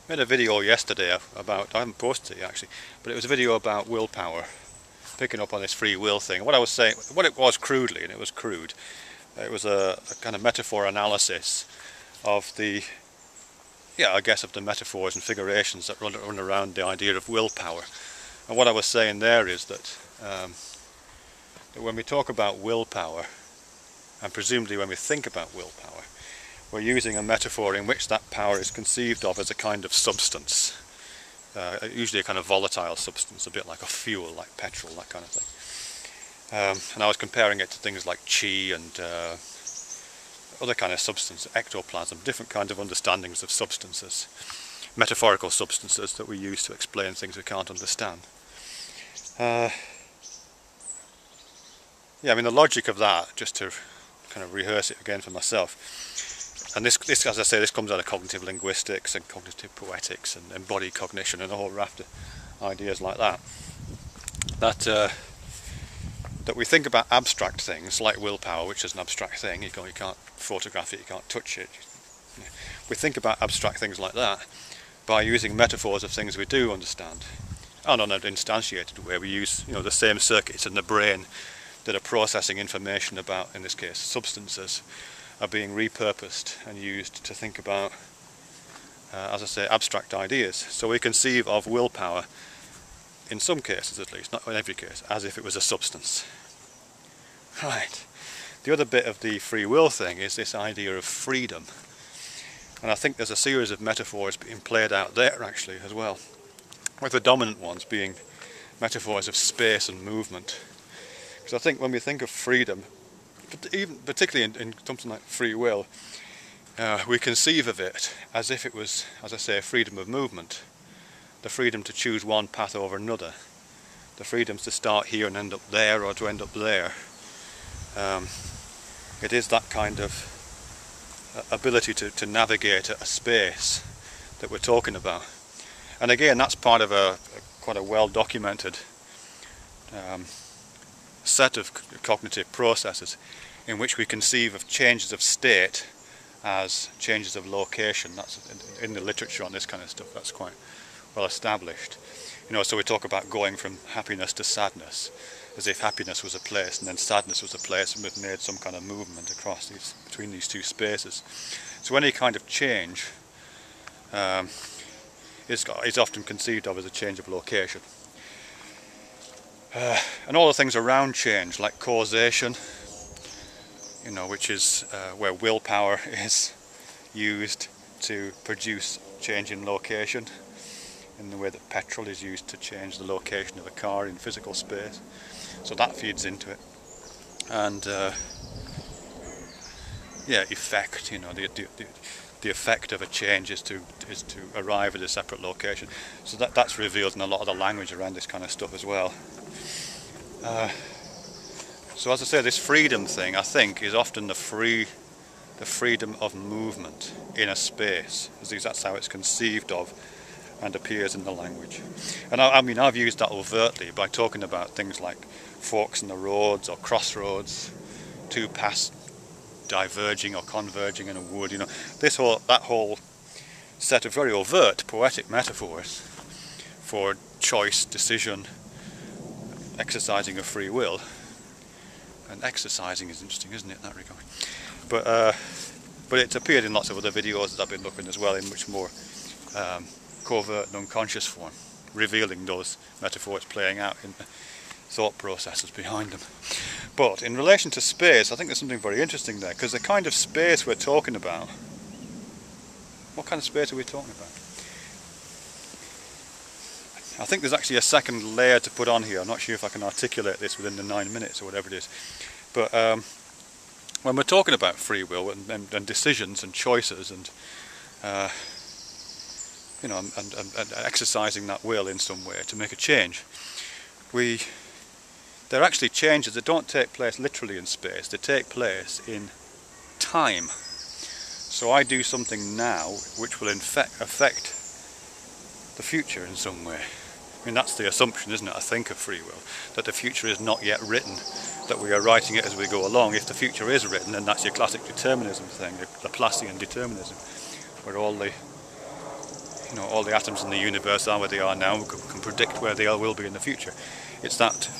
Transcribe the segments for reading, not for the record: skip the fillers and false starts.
made a video yesterday about, I haven't posted it actually, but it was a video about willpower, picking up on this free will thing. What I was saying, what it was crudely, and it was crude, it was a kind of metaphor analysis of the, yeah, I guess of the metaphors and figurations that run around the idea of willpower. And what I was saying there is that, that when we talk about willpower, and presumably when we think about willpower, we're using a metaphor in which that power is conceived of as a kind of substance, usually a kind of volatile substance, a bit like a fuel, like petrol, that kind of thing. And I was comparing it to things like chi and other kind of substance, ectoplasm, different kinds of understandings of substances, metaphorical substances that we use to explain things we can't understand. Yeah, I mean the logic of that, just to kind of rehearse it again for myself, and this, as I say, this comes out of cognitive linguistics and cognitive poetics and embodied cognition and a whole raft of ideas like that. That we think about abstract things like willpower, which is an abstract thing. You can't photograph it, you can't touch it. We think about abstract things like that by using metaphors of things we do understand, and on an instantiated way. We use, the same circuits in the brain that are processing information about, in this case, substances, are being repurposed and used to think about, as I say, abstract ideas. So we conceive of willpower, in some cases at least, not in every case, as if it was a substance. Right. The other bit of the free will thing is this idea of freedom. And I think there's a series of metaphors being played out there actually as well, with the dominant ones being metaphors of space and movement. Because I think when we think of freedom, even particularly in something like free will, we conceive of it as if it was, as I say, freedom of movement, the freedom to choose one path over another, the freedom to start here and end up there, or to end up there. It is that kind of ability to navigate a space that we're talking about. And again, that's part of quite a well-documented set of cognitive processes in which we conceive of changes of state as changes of location. That's in the literature on this kind of stuff, that's quite well established. So we talk about going from happiness to sadness, as if happiness was a place and then sadness was a place, and we've made some kind of movement across between these two spaces. So any kind of change is often conceived of as a change of location. And all the things around change, like causation, which is where willpower is used to produce change in location, in the way that petrol is used to change the location of a car in physical space. So that feeds into it. And yeah, effect, the effect of a change is to arrive at a separate location. So that's revealed in a lot of the language around this kind of stuff as well. So as I say, this freedom thing, I think, is often the freedom of movement in a space. That's how it's conceived of and appears in the language. And I mean, I've used that overtly by talking about things like forks in the roads or crossroads, two paths diverging or converging in a wood. That whole set of very overt poetic metaphors for choice, decision, exercising of free will. And exercising is interesting, isn't it, in that regard? But it's appeared in lots of other videos that I've been looking as well, in much more covert and unconscious form, revealing those metaphors playing out in the thought processes behind them. But in relation to space, I think there's something very interesting there, because the kind of space we're talking about, what kind of space are we talking about? I think there's actually a second layer to put on here. I'm not sure if I can articulate this within the 9 minutes or whatever it is. But when we're talking about free will and decisions and choices and and exercising that will in some way to make a change, they're actually changes that don't take place literally in space. They take place in time. So I do something now which will affect the future in some way. I mean, that's the assumption, isn't it, I think, of free will, that the future is not yet written, that we are writing it as we go along. If the future is written, then that's your classic determinism thing, your Laplacian determinism, where all the you know, all the atoms in the universe are where they are now, we can predict where they will be in the future. It's that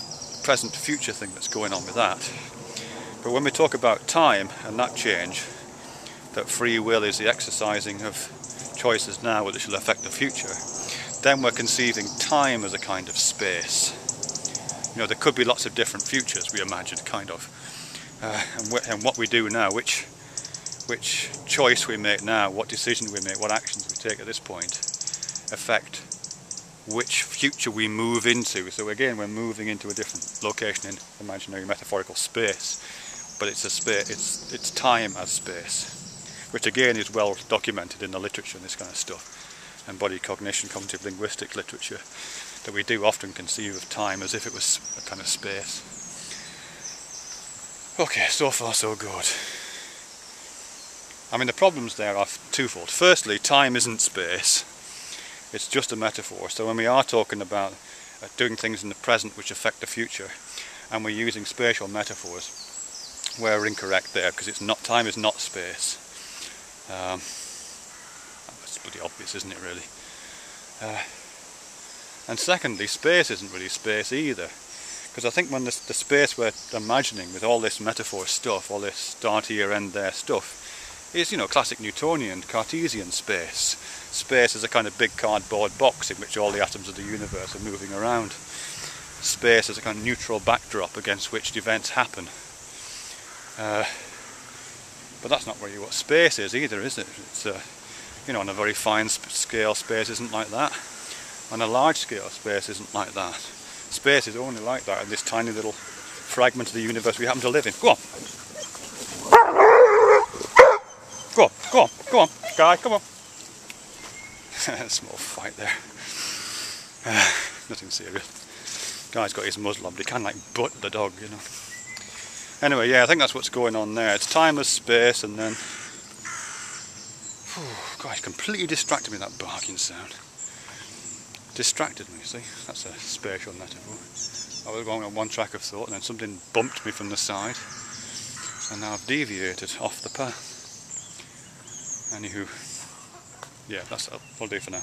present future thing that's going on with that. But when we talk about time and that change, that free will is the exercising of choices now which will affect the future, then we're conceiving time as a kind of space. You know, there could be lots of different futures, we imagine, kind of. And what we do now, which choice we make now, what decision we make, what actions we take at this point, affect which future we move into. So again, we're moving into a different location in imaginary metaphorical space, but it's a space, it's time as space, which again is well documented in the literature and this kind of stuff, and body cognition, cognitive linguistic literature, that we do often conceive of time as if it was a kind of space. Okay, so far so good. I mean, the problems there are twofold. Firstly, time isn't space, it's just a metaphor. So when we are talking about doing things in the present which affect the future, and we're using spatial metaphors, we're incorrect there, because it's not, time is not space. That's pretty obvious, isn't it, really? And secondly, space isn't really space either, because I think when the space we're imagining with all this metaphor stuff, all this start here, end there stuff, is, you know, classic Newtonian, Cartesian space. Space is a kind of big cardboard box in which all the atoms of the universe are moving around. Space is a kind of neutral backdrop against which events happen. But that's not really what space is either, is it? It's, you know, on a very fine scale, space isn't like that. On a large scale, space isn't like that. Space is only like that in this tiny little fragment of the universe we happen to live in. Go on! Go on, go on, go on, guy, come on. Small fight there. Nothing serious. Guy's got his muzzle on, but he can like butt the dog, you know. Anyway, yeah, I think that's what's going on there. It's time as space, and then... God, it's completely distracted me, that barking sound. Distracted me, see? That's a spatial metaphor. I was going on one track of thought, and then something bumped me from the side, and now I've deviated off the path. Anywho, yeah, that's what I'll do for now.